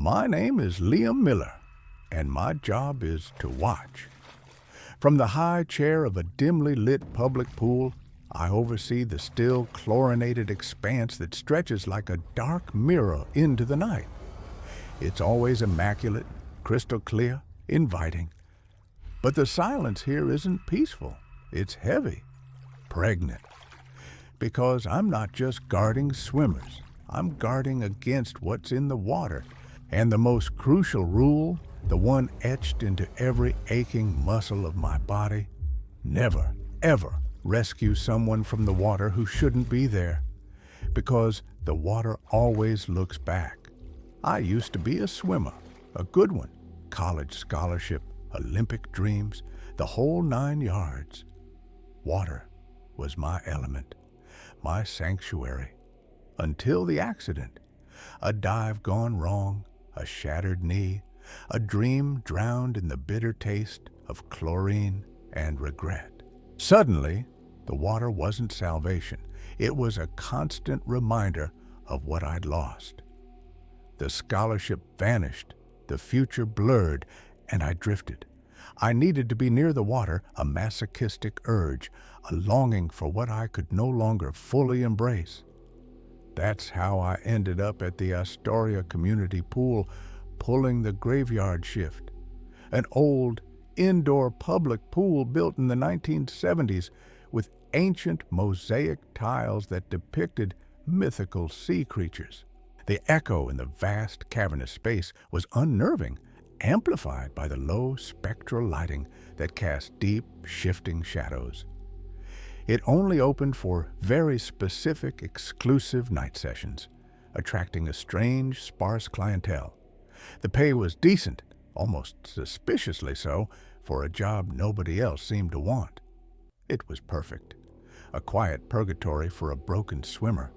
My name is Liam Miller, and my job is to watch. From the high chair of a dimly lit public pool, I oversee the still chlorinated expanse that stretches like a dark mirror into the night. It's always immaculate, crystal clear, inviting. But the silence here isn't peaceful. It's heavy, pregnant. Because I'm not just guarding swimmers. I'm guarding against what's in the water. And the most crucial rule, the one etched into every aching muscle of my body, never, ever rescue someone from the water who shouldn't be there. Because the water always looks back. I used to be a swimmer, a good one. College scholarship, Olympic dreams, the whole 9 yards. Water was my element, my sanctuary. Until the accident. A dive gone wrong, a shattered knee, a dream drowned in the bitter taste of chlorine and regret. Suddenly, the water wasn't salvation. It was a constant reminder of what I'd lost. The scholarship vanished, the future blurred, and I drifted. I needed to be near the water, a masochistic urge, a longing for what I could no longer fully embrace. That's how I ended up at the Astoria Community Pool, pulling the graveyard shift. An old, indoor public pool built in the 1970s with ancient mosaic tiles that depicted mythical sea creatures. The echo in the vast cavernous space was unnerving, amplified by the low spectral lighting that cast deep, shifting shadows. It only opened for very specific, exclusive night sessions, attracting a strange, sparse clientele. The pay was decent, almost suspiciously so, for a job nobody else seemed to want. It was perfect, a quiet purgatory for a broken swimmer.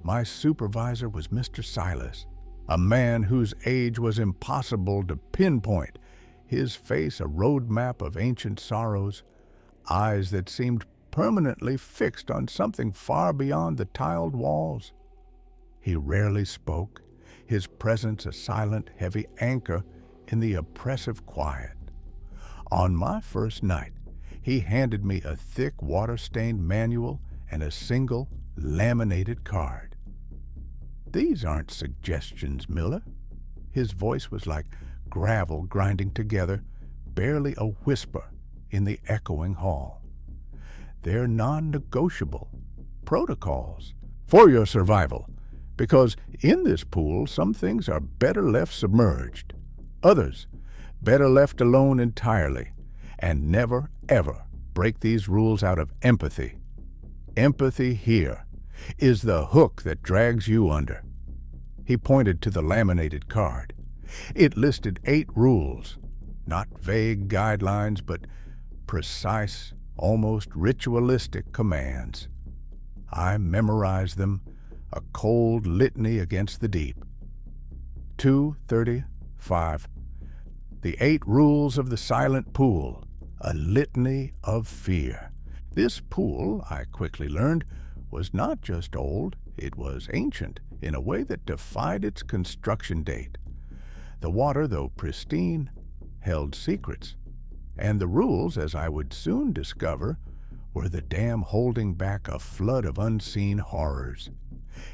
My supervisor was Mr. Silas, a man whose age was impossible to pinpoint, his face a roadmap of ancient sorrows, eyes that seemed permanently fixed on something far beyond the tiled walls. He rarely spoke, his presence a silent, heavy anchor in the oppressive quiet. On my first night, he handed me a thick, water-stained manual and a single, laminated card. "These aren't suggestions, Miller." His voice was like gravel grinding together, barely a whisper in the echoing hall. "They're non-negotiable protocols for your survival, because in this pool some things are better left submerged, others better left alone entirely, and never, ever break these rules out of empathy. Empathy here is the hook that drags you under." He pointed to the laminated card. It listed 8 rules, not vague guidelines, but precise, almost ritualistic commands. I memorized them, a cold litany against the deep. 2:35. The 8 rules of the silent pool, a litany of fear. This pool, I quickly learned, was not just old, it was ancient in a way that defied its construction date. The water, though pristine, held secrets. And the rules, as I would soon discover, were the dam holding back a flood of unseen horrors.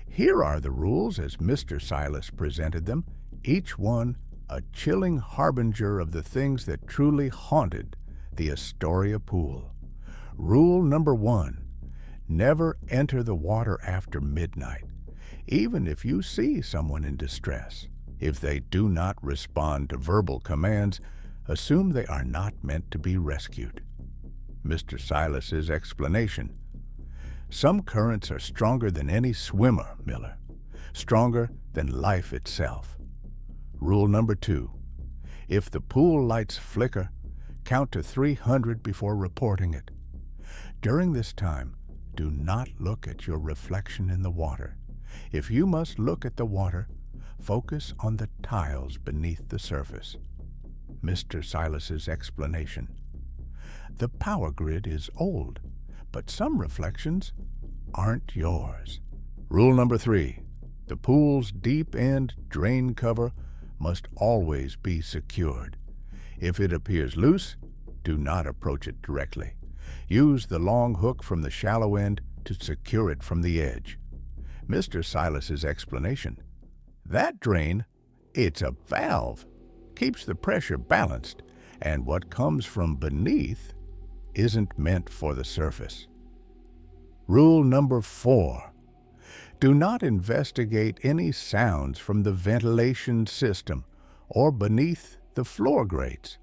Here are the rules as Mr. Silas presented them, each one a chilling harbinger of the things that truly haunted the Astoria Pool. Rule number 1, never enter the water after midnight, even if you see someone in distress. If they do not respond to verbal commands, assume they are not meant to be rescued. Mr. Silas's explanation: "Some currents are stronger than any swimmer, Miller, stronger than life itself." Rule number 2, if the pool lights flicker, count to 300 before reporting it. During this time, do not look at your reflection in the water. If you must look at the water, focus on the tiles beneath the surface. Mr. Silas's explanation: "The power grid is old, but some reflections aren't yours." Rule number 3, the pool's deep end drain cover must always be secured. If it appears loose, do not approach it directly. Use the long hook from the shallow end to secure it from the edge. Mr. Silas's explanation: that drain, it's a valve, keeps the pressure balanced, and what comes from beneath isn't meant for the surface. Rule number 4. Do not investigate any sounds from the ventilation system or beneath the floor grates.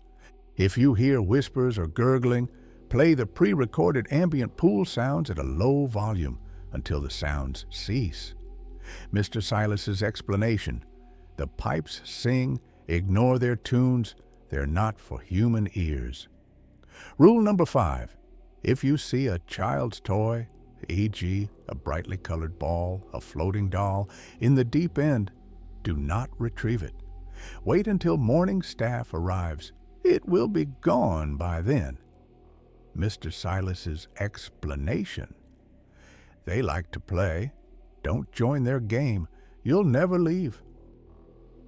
If you hear whispers or gurgling, play the pre-recorded ambient pool sounds at a low volume until the sounds cease. Mr. Silas's explanation: the pipes sing, ignore their tunes, they're not for human ears. Rule number 5. If you see a child's toy, e.g., a brightly colored ball, a floating doll, in the deep end, do not retrieve it. Wait until morning staff arrives. It will be gone by then. Mr. Silas's explanation: they like to play. Don't join their game. You'll never leave.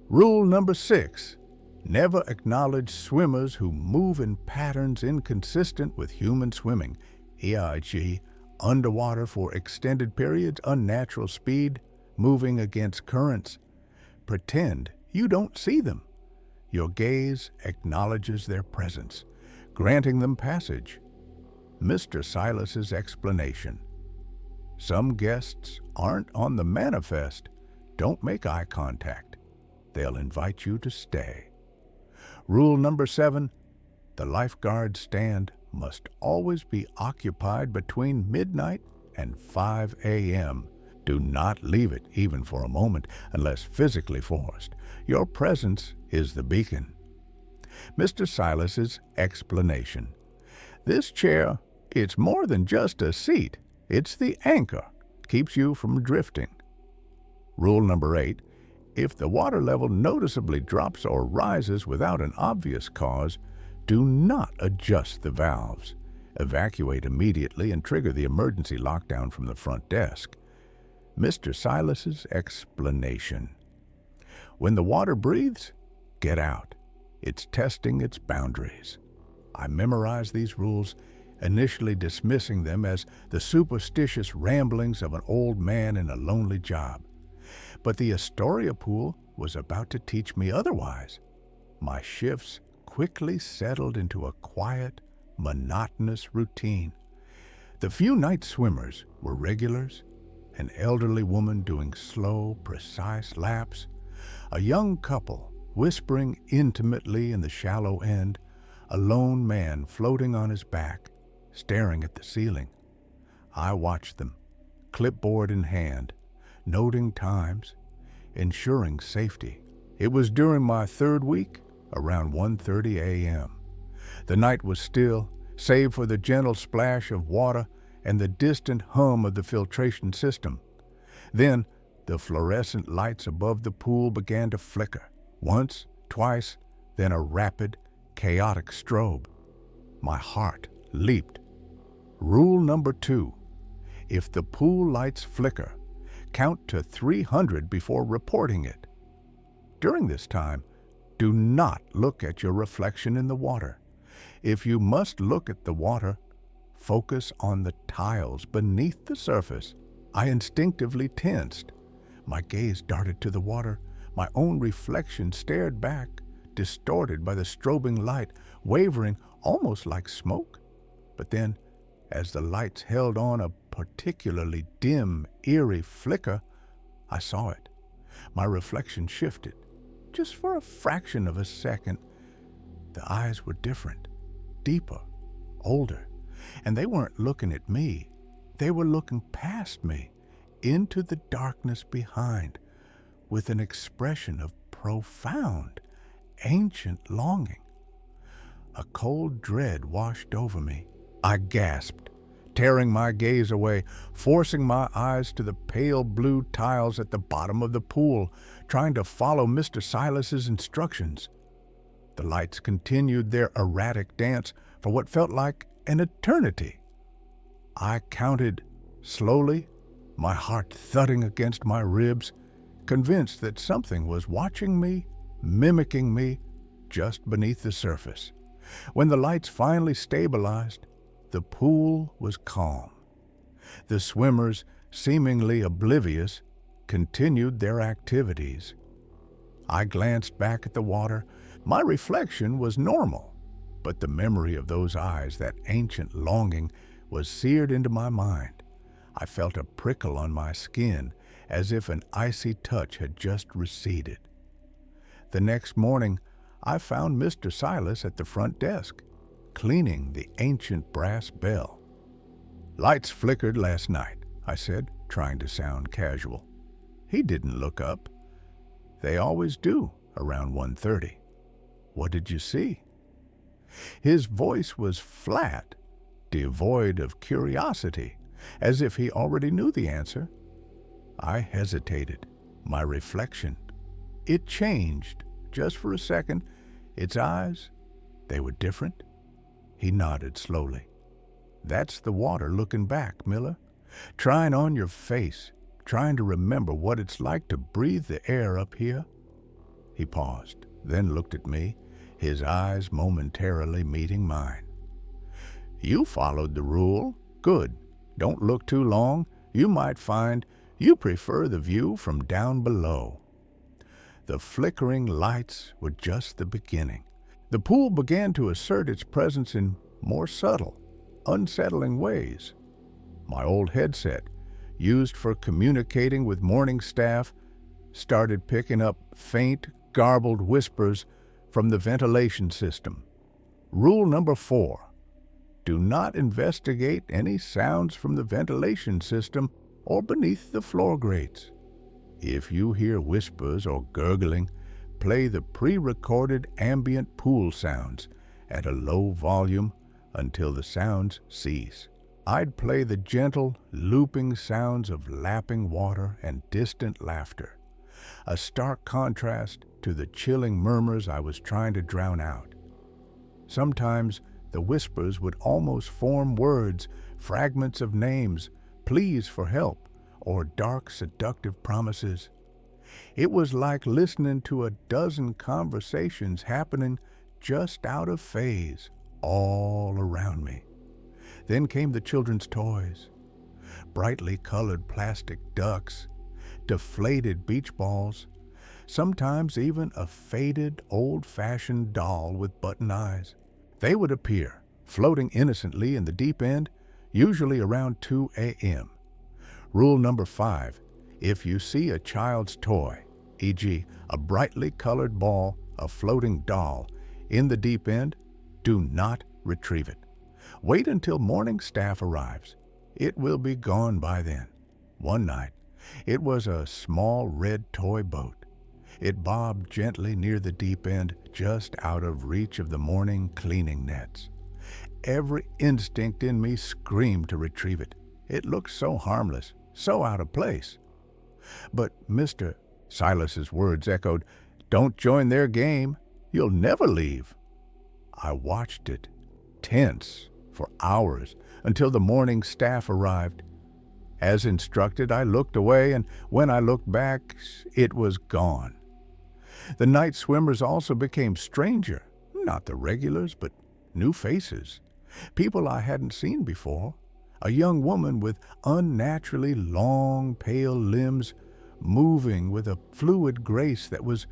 Rule number 6. Never acknowledge swimmers who move in patterns inconsistent with human swimming, e.g., underwater for extended periods, unnatural speed, moving against currents. Pretend you don't see them. Your gaze acknowledges their presence, granting them passage. Mr. Silas's explanation: some guests aren't on the manifest. Don't make eye contact. They'll invite you to stay. Rule number 7. The lifeguard stand must always be occupied between midnight and 5 a.m. Do not leave it even for a moment unless physically forced. Your presence is the beacon. Mr. Silas's explanation: this chair, it's more than just a seat. It's the anchor. Keeps you from drifting. Rule number 8. If the water level noticeably drops or rises without an obvious cause, do not adjust the valves. Evacuate immediately and trigger the emergency lockdown from the front desk. Mr. Silas's explanation: when the water breathes, get out. It's testing its boundaries. I memorized these rules, initially dismissing them as the superstitious ramblings of an old man in a lonely job. But the Astoria Pool was about to teach me otherwise. My shifts quickly settled into a quiet, monotonous routine. The few night swimmers were regulars: an elderly woman doing slow, precise laps, a young couple whispering intimately in the shallow end, a lone man floating on his back, staring at the ceiling. I watched them, clipboard in hand, noting times, ensuring safety. It was during my 3rd week, around 1:30 a.m. The night was still, save for the gentle splash of water and the distant hum of the filtration system. Then, the fluorescent lights above the pool began to flicker, once, twice, then a rapid, chaotic strobe. My heart leaped. Rule number 2. If the pool lights flicker, count to 300 before reporting it. During this time, do not look at your reflection in the water. If you must look at the water, focus on the tiles beneath the surface. I instinctively tensed. My gaze darted to the water. My own reflection stared back, distorted by the strobing light, wavering almost like smoke. But then, as the lights held on a particularly dim, eerie flicker, I saw it. My reflection shifted, just for a fraction of a second. The eyes were different, deeper, older, and they weren't looking at me. They were looking past me, into the darkness behind, with an expression of profound, ancient longing. A cold dread washed over me. I gasped, tearing my gaze away, forcing my eyes to the pale blue tiles at the bottom of the pool, trying to follow Mr. Silas's instructions. The lights continued their erratic dance for what felt like an eternity. I counted slowly, my heart thudding against my ribs, convinced that something was watching me mimicking me just beneath the surface. When the lights finally stabilized, the pool was calm. The swimmers, seemingly oblivious, continued their activities. I glanced back at the water. My reflection was normal, but the memory of those eyes, that ancient longing, was seared into my mind. I felt a prickle on my skin, as if an icy touch had just receded. The next morning, I found Mr. Silas at the front desk, cleaning the ancient brass bell. "Lights flickered last night," I said, trying to sound casual. He didn't look up. "They always do around 1:30. What did you see?" His voice was flat, devoid of curiosity, as if he already knew the answer. I hesitated. My reflection, it changed just for a second. Its eyes, they were different. He nodded slowly. "That's the water looking back, Miller. Trying on your face, trying to remember what it's like to breathe the air up here." He paused, then looked at me, his eyes momentarily meeting mine. "You followed the rule. Good. Don't look too long. You might find you prefer the view from down below." The flickering lights were just the beginning. The pool began to assert its presence in more subtle, unsettling ways. My old headset, used for communicating with morning staff, started picking up faint, garbled whispers from the ventilation system. Rule number 4. Do not investigate any sounds from the ventilation system or beneath the floor grates. If you hear whispers or gurgling, play the pre-recorded ambient pool sounds at a low volume until the sounds cease. I'd play the gentle, looping sounds of lapping water and distant laughter, a stark contrast to the chilling murmurs I was trying to drown out. Sometimes the whispers would almost form words, fragments of names, pleas for help, or dark, seductive promises. It was like listening to a dozen conversations happening just out of phase, all around me. Then came the children's toys. Brightly colored plastic ducks, deflated beach balls, sometimes even a faded, old-fashioned doll with button eyes. They would appear, floating innocently in the deep end, usually around 2 a.m. Rule number 5. If you see a child's toy, e.g. a brightly colored ball, a floating doll, in the deep end, do not retrieve it. Wait until morning staff arrives. It will be gone by then. One night, it was a small red toy boat. It bobbed gently near the deep end, just out of reach of the morning cleaning nets. Every instinct in me screamed to retrieve it. It looked so harmless, so out of place. But Mr. Silas's words echoed, "Don't join their game. You'll never leave." I watched it, tense, for hours, until the morning staff arrived. As instructed, I looked away, and when I looked back, it was gone. The night swimmers also became stranger, not the regulars, but new faces, people I hadn't seen before. A young woman with unnaturally long, pale limbs, moving with a fluid grace that was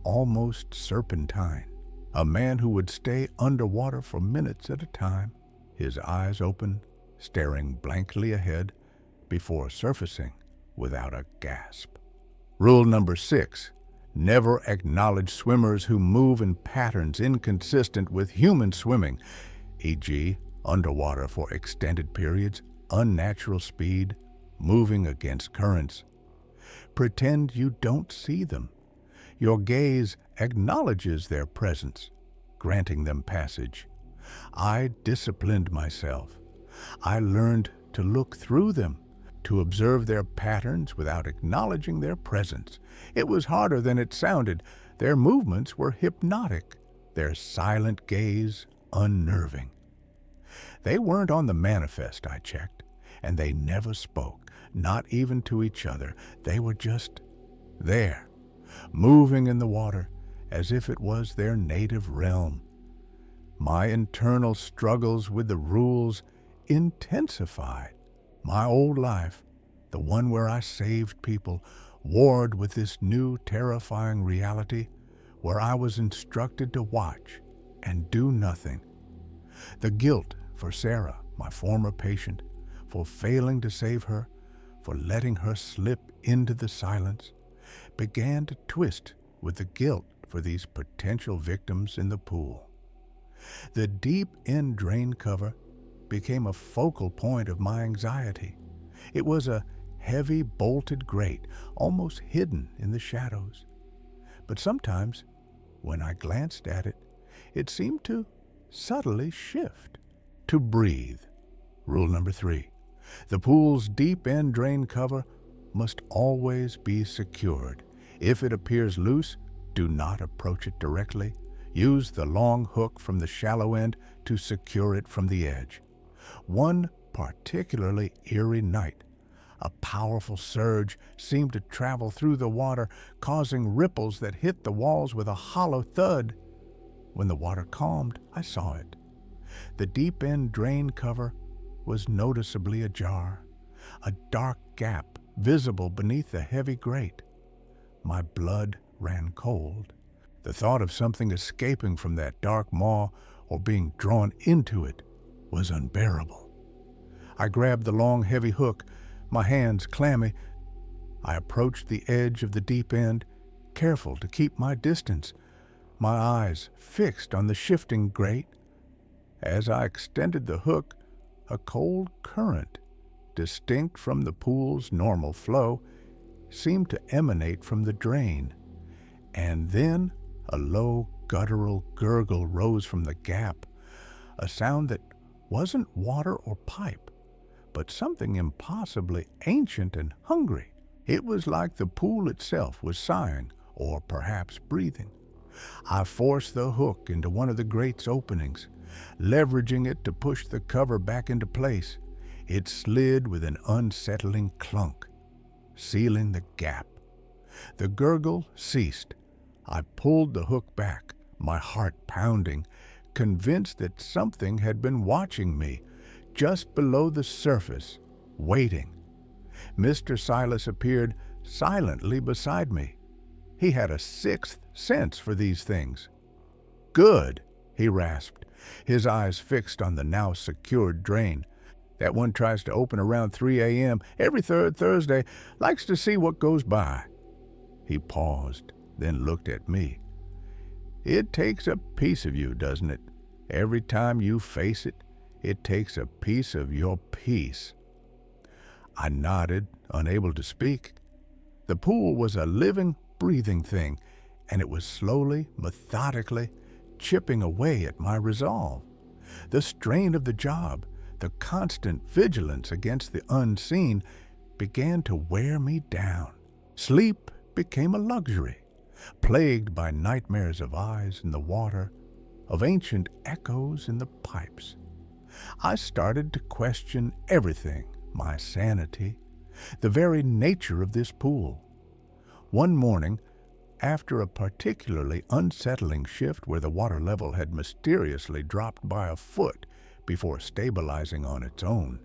almost serpentine. A man who would stay underwater for minutes at a time, his eyes open, staring blankly ahead before surfacing without a gasp. Rule number 6. Never acknowledge swimmers who move in patterns inconsistent with human swimming, e.g., underwater for extended periods, unnatural speed, moving against currents. Pretend you don't see them. Your gaze acknowledges their presence, granting them passage. I disciplined myself. I learned to look through them, to observe their patterns without acknowledging their presence. It was harder than it sounded. Their movements were hypnotic, their silent gaze unnerving. They weren't on the manifest, I checked, and they never spoke, not even to each other. They were just there, moving in the water, as if it was their native realm. My internal struggles with the rules intensified. My old life, the one where I saved people, warred with this new terrifying reality where I was instructed to watch and do nothing. The guilt for Sarah, my former patient, for failing to save her, for letting her slip into the silence, began to twist with the guilt for these potential victims in the pool. The deep end drain cover became a focal point of my anxiety. It was a heavy bolted grate, almost hidden in the shadows. But sometimes, when I glanced at it, it seemed to subtly shift. To breathe. Rule number 3. The pool's deep end drain cover must always be secured. If it appears loose, do not approach it directly. Use the long hook from the shallow end to secure it from the edge. One particularly eerie night, a powerful surge seemed to travel through the water, causing ripples that hit the walls with a hollow thud. When the water calmed, I saw it. The deep end drain cover was noticeably ajar, a dark gap visible beneath the heavy grate. My blood ran cold. The thought of something escaping from that dark maw or being drawn into it was unbearable. I grabbed the long, heavy hook, my hands clammy. I approached the edge of the deep end, careful to keep my distance, my eyes fixed on the shifting grate. As I extended the hook, a cold current, distinct from the pool's normal flow, seemed to emanate from the drain. And then a low, guttural gurgle rose from the gap, a sound that wasn't water or pipe, but something impossibly ancient and hungry. It was like the pool itself was sighing, or perhaps breathing. I forced the hook into one of the grate's openings, leveraging it to push the cover back into place. It slid with an unsettling clunk, sealing the gap. The gurgle ceased. I pulled the hook back, my heart pounding, convinced that something had been watching me just below the surface, waiting. Mr. Silas appeared silently beside me. He had a sixth sense for these things. "Good," he rasped, his eyes fixed on the now secured drain. "That one tries to open around 3 a.m. every third Thursday, likes to see what goes by." He paused, then looked at me. "It takes a piece of you, doesn't it? Every time you face it, it takes a piece of your peace." I nodded, unable to speak. The pool was a living, breathing thing, and it was slowly, methodically, chipping away at my resolve. The strain of the job, the constant vigilance against the unseen, began to wear me down. Sleep became a luxury, plagued by nightmares of eyes in the water, of ancient echoes in the pipes. I started to question everything, my sanity, the very nature of this pool. One morning, after a particularly unsettling shift where the water level had mysteriously dropped by a foot before stabilizing on its own,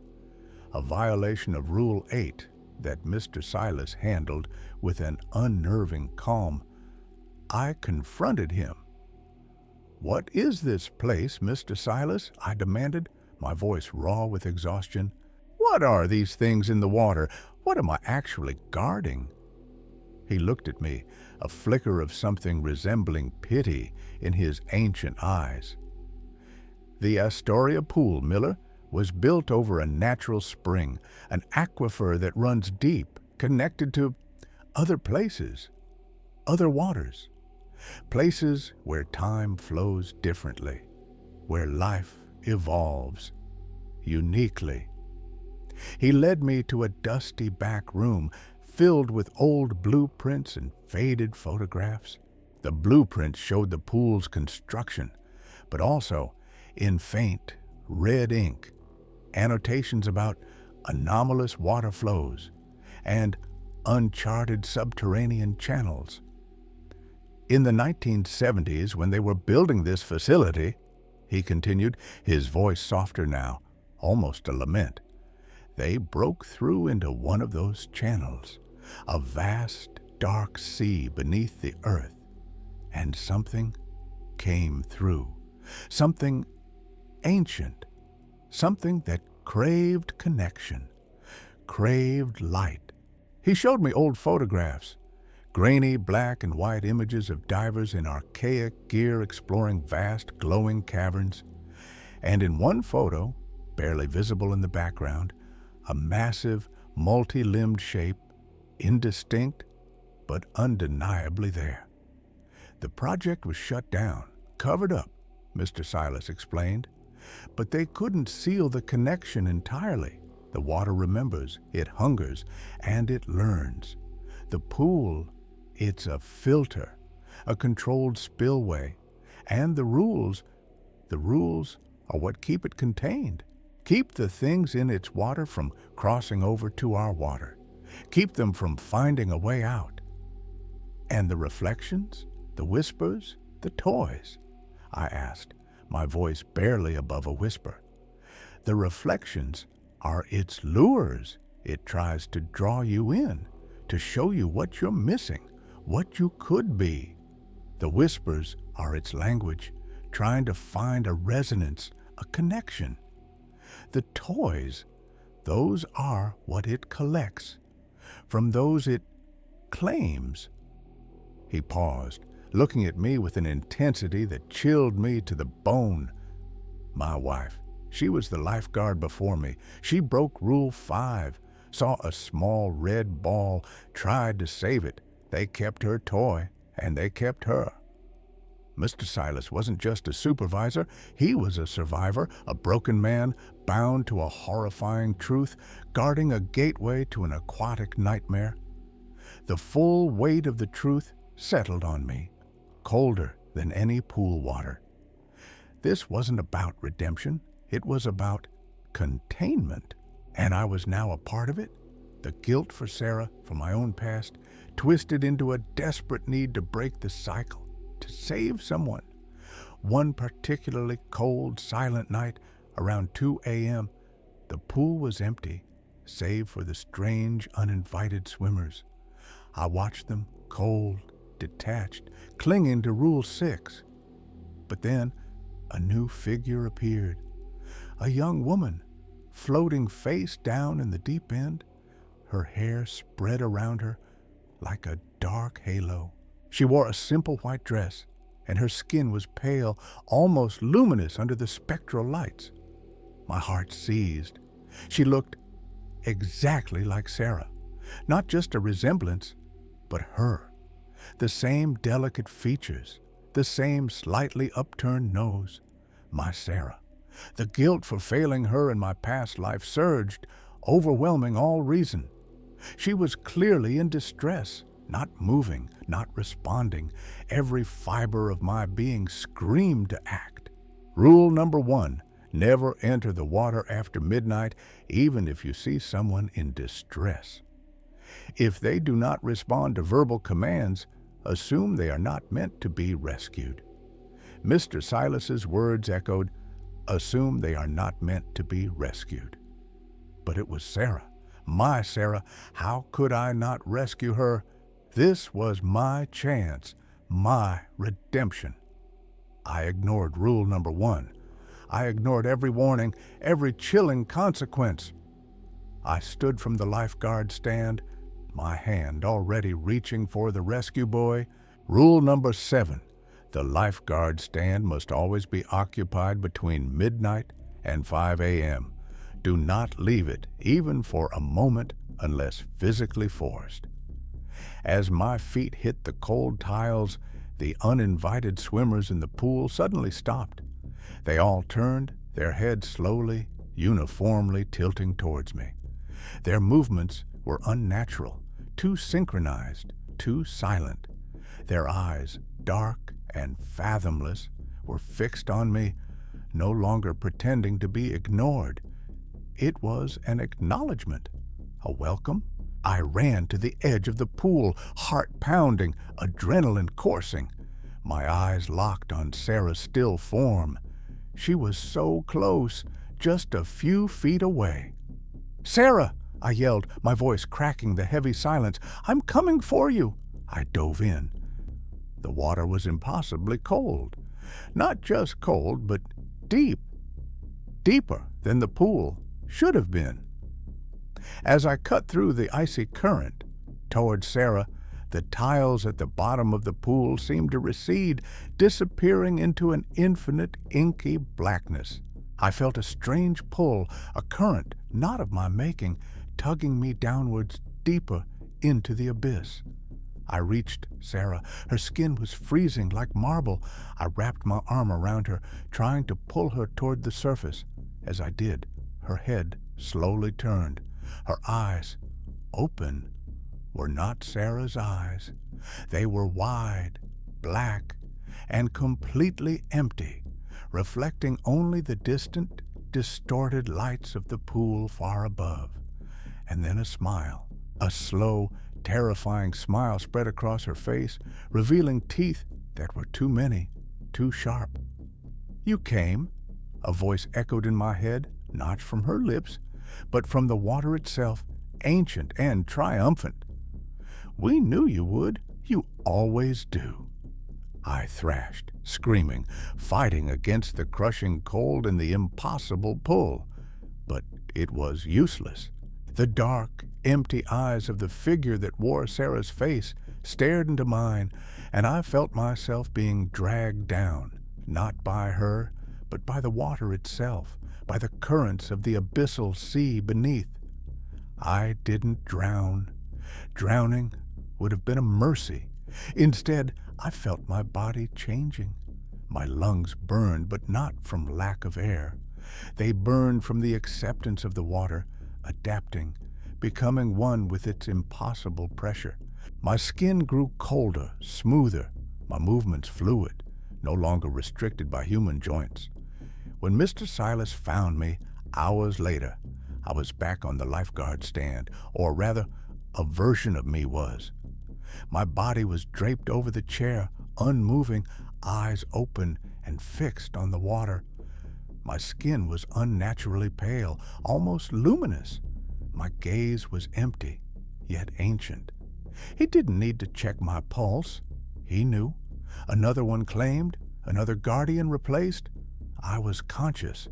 a violation of Rule 8 that Mr. Silas handled with an unnerving calm, I confronted him. "What is this place, Mr. Silas?" I demanded, my voice raw with exhaustion. "What are these things in the water? What am I actually guarding?" He looked at me, a flicker of something resembling pity in his ancient eyes. "The Astoria Pool, Miller, was built over a natural spring, an aquifer that runs deep, connected to other places, other waters, places where time flows differently, where life evolves uniquely." He led me to a dusty back room filled with old blueprints and faded photographs. The blueprints showed the pool's construction, but also, in faint, red ink, annotations about anomalous water flows and uncharted subterranean channels. In the 1970s, when they were building this facility, he continued, his voice softer now, almost a lament, they broke through into one of those channels, a vast, dark sea beneath the earth, and something came through, something ancient, something that craved connection, craved light. He showed me old photographs, grainy black and white images of divers in archaic gear exploring vast, glowing caverns. And in one photo, barely visible in the background, a massive, multi-limbed shape, indistinct, but undeniably there. The project was shut down, covered up, Mr. Silas explained, but they couldn't seal the connection entirely. The water remembers, it hungers, and it learns. The pool, it's a filter, a controlled spillway, and the rules are what keep it contained. Keep the things in its water from crossing over to our water. Keep them from finding a way out. And the reflections, the whispers, the toys? I asked, my voice barely above a whisper. The reflections are its lures. It tries to draw you in, to show you what you're missing, what you could be. The whispers are its language, trying to find a resonance, a connection. The toys, those are what it collects, from those it claims. He paused, looking at me with an intensity that chilled me to the bone. My wife, she was the lifeguard before me. She broke Rule 5, saw a small red ball, tried to save it. They kept her toy, and they kept her. Mr. Silas wasn't just a supervisor, he was a survivor, a broken man, bound to a horrifying truth, guarding a gateway to an aquatic nightmare. The full weight of the truth settled on me, colder than any pool water. This wasn't about redemption, it was about containment, and I was now a part of it. The guilt for Sarah, for my own past, twisted into a desperate need to break the cycle, to save someone. One particularly cold, silent night, around 2 a.m., the pool was empty, save for the strange, uninvited swimmers. I watched them, cold, detached, clinging to Rule 6. But then, a new figure appeared. A young woman, floating face down in the deep end, her hair spread around her like a dark halo. She wore a simple white dress, and her skin was pale, almost luminous under the spectral lights. My heart seized. She looked exactly like Sarah. Not just a resemblance, but her. The same delicate features, the same slightly upturned nose. My Sarah. The guilt for failing her in my past life surged, overwhelming all reason. She was clearly in distress, not moving, not responding. Every fiber of my being screamed to act. Rule number 1, never enter the water after midnight, even if you see someone in distress. If they do not respond to verbal commands, assume they are not meant to be rescued. Mr. Silas's words echoed, assume they are not meant to be rescued. But it was Sarah, my Sarah. How could I not rescue her? This was my chance, my redemption. I ignored rule number 1. I ignored every warning, every chilling consequence. I stood from the lifeguard stand, my hand already reaching for the rescue buoy. Rule number 7. The lifeguard stand must always be occupied between midnight and 5 a.m. Do not leave it, even for a moment, unless physically forced. As my feet hit the cold tiles, the uninvited swimmers in the pool suddenly stopped. They all turned, their heads slowly, uniformly tilting towards me. Their movements were unnatural, too synchronized, too silent. Their eyes, dark and fathomless, were fixed on me, no longer pretending to be ignored. It was an acknowledgement, a welcome, I ran to the edge of the pool, heart pounding, adrenaline coursing. My eyes locked on Sarah's still form. She was so close, just a few feet away. "Sarah!" I yelled, my voice cracking the heavy silence. "I'm coming for you!" I dove in. The water was impossibly cold. Not just cold, but deep. Deeper than the pool should have been. As I cut through the icy current toward Sarah, the tiles at the bottom of the pool seemed to recede, disappearing into an infinite inky blackness. I felt a strange pull, a current not of my making, tugging me downwards deeper into the abyss. I reached Sarah. Her skin was freezing like marble. I wrapped my arm around her, trying to pull her toward the surface. As I did, her head slowly turned. Her eyes, open, were not Sarah's eyes. They were wide, black, and completely empty, reflecting only the distant, distorted lights of the pool far above. And then a smile, a slow, terrifying smile spread across her face, revealing teeth that were too many, too sharp. "You came," a voice echoed in my head, not from her lips, but from the water itself, ancient and triumphant. "We knew you would. You always do," I thrashed, screaming, fighting against the crushing cold and the impossible pull. But it was useless. The dark, empty eyes of the figure that wore Sarah's face stared into mine, and I felt myself being dragged down, not by her, but by the water itself, by the currents of the abyssal sea beneath. I didn't drown. Drowning would have been a mercy. Instead, I felt my body changing. My lungs burned, but not from lack of air. They burned from the acceptance of the water, adapting, becoming one with its impossible pressure. My skin grew colder, smoother, my movements fluid, no longer restricted by human joints. When Mr. Silas found me, hours later, I was back on the lifeguard stand, or rather, a version of me was. My body was draped over the chair, unmoving, eyes open and fixed on the water. My skin was unnaturally pale, almost luminous. My gaze was empty, yet ancient. He didn't need to check my pulse. He knew. Another one claimed, another guardian replaced. I was conscious,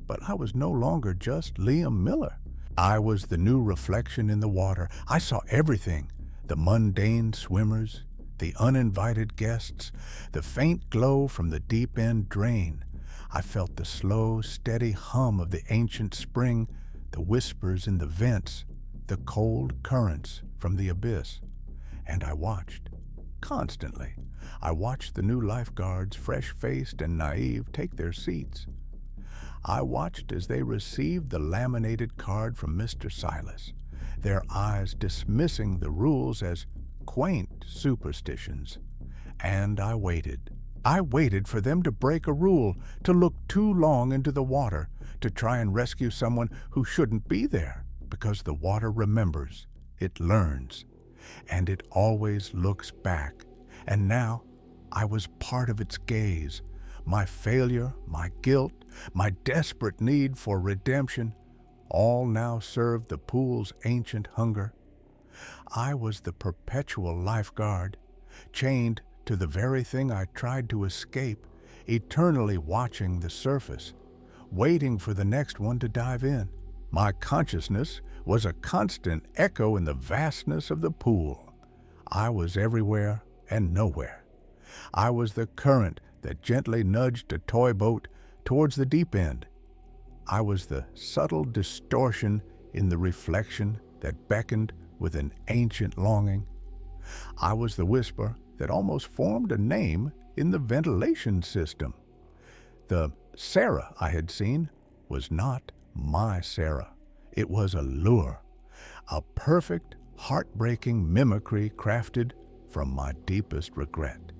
but I was no longer just Liam Miller. I was the new reflection in the water. I saw everything, the mundane swimmers, the uninvited guests, the faint glow from the deep-end drain. I felt the slow, steady hum of the ancient spring, the whispers in the vents, the cold currents from the abyss. And I watched, constantly. I watched the new lifeguards, fresh-faced and naive, take their seats. I watched as they received the laminated card from Mr. Silas, their eyes dismissing the rules as quaint superstitions. And I waited. I waited for them to break a rule, to look too long into the water, to try and rescue someone who shouldn't be there, because the water remembers, it learns, and it always looks back. And now I was part of its gaze. My failure, my guilt, my desperate need for redemption, all now served the pool's ancient hunger. I was the perpetual lifeguard, chained to the very thing I tried to escape, eternally watching the surface, waiting for the next one to dive in. My consciousness was a constant echo in the vastness of the pool. I was everywhere and nowhere. I was the current that gently nudged a toy boat towards the deep end. I was the subtle distortion in the reflection that beckoned with an ancient longing. I was the whisper that almost formed a name in the ventilation system. The Sarah I had seen was not my Sarah. It was a lure, a perfect, heartbreaking mimicry crafted from my deepest regret,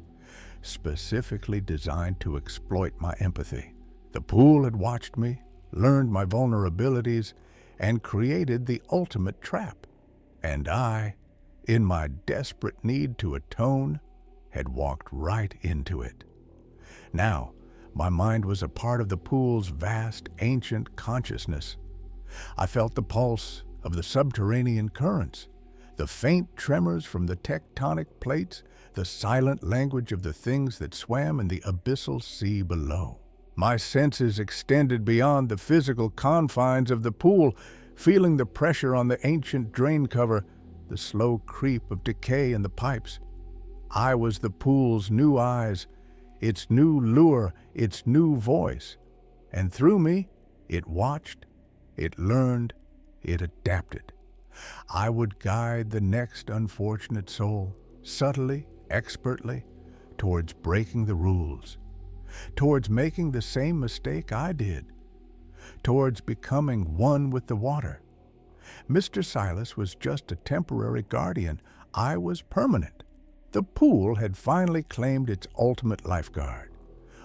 specifically designed to exploit my empathy. The pool had watched me, learned my vulnerabilities, and created the ultimate trap. And I, in my desperate need to atone, had walked right into it. Now, my mind was a part of the pool's vast, ancient consciousness. I felt the pulse of the subterranean currents, the faint tremors from the tectonic plates, the silent language of the things that swam in the abyssal sea below. My senses extended beyond the physical confines of the pool, feeling the pressure on the ancient drain cover, the slow creep of decay in the pipes. I was the pool's new eyes, its new lure, its new voice. And through me, it watched, it learned, it adapted. I would guide the next unfortunate soul, subtly, expertly, towards breaking the rules, towards making the same mistake I did, towards becoming one with the water. Mr. Silas was just a temporary guardian. I was permanent. The pool had finally claimed its ultimate lifeguard,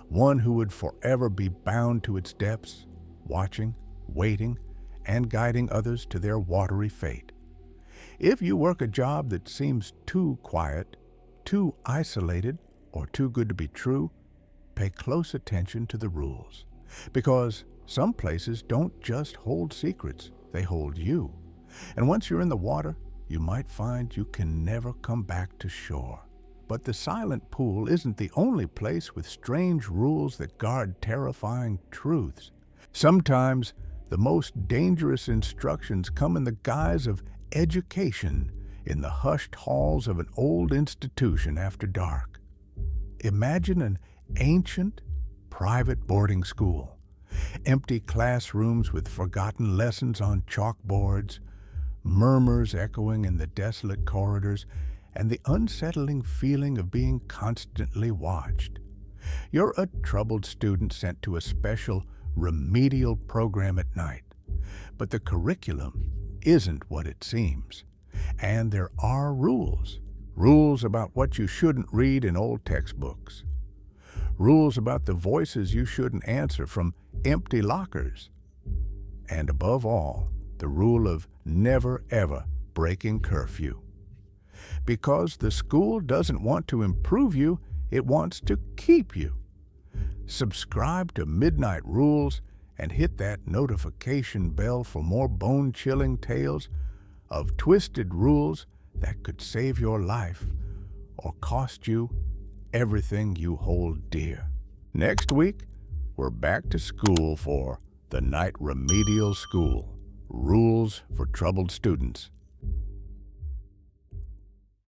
one who would forever be bound to its depths, watching, waiting, and guiding others to their watery fate. If you work a job that seems too quiet, too isolated, or too good to be true, pay close attention to the rules, because some places don't just hold secrets, they hold you. And once you're in the water, you might find you can never come back to shore. But the silent pool isn't the only place with strange rules that guard terrifying truths. Sometimes the most dangerous instructions come in the guise of education in the hushed halls of an old institution after dark. Imagine an ancient, private boarding school, empty classrooms with forgotten lessons on chalkboards, murmurs echoing in the desolate corridors, and the unsettling feeling of being constantly watched. You're a troubled student sent to a special remedial program at night, but the curriculum isn't what it seems. And there are rules. Rules about what you shouldn't read in old textbooks. Rules about the voices you shouldn't answer from empty lockers. And above all, the rule of never ever breaking curfew. Because the school doesn't want to improve you, it wants to keep you. Subscribe to Midnight Rules and hit that notification bell for more bone-chilling tales of twisted rules that could save your life or cost you everything you hold dear. Next week, we're back to school for the Night Remedial School, Rules for Troubled Students.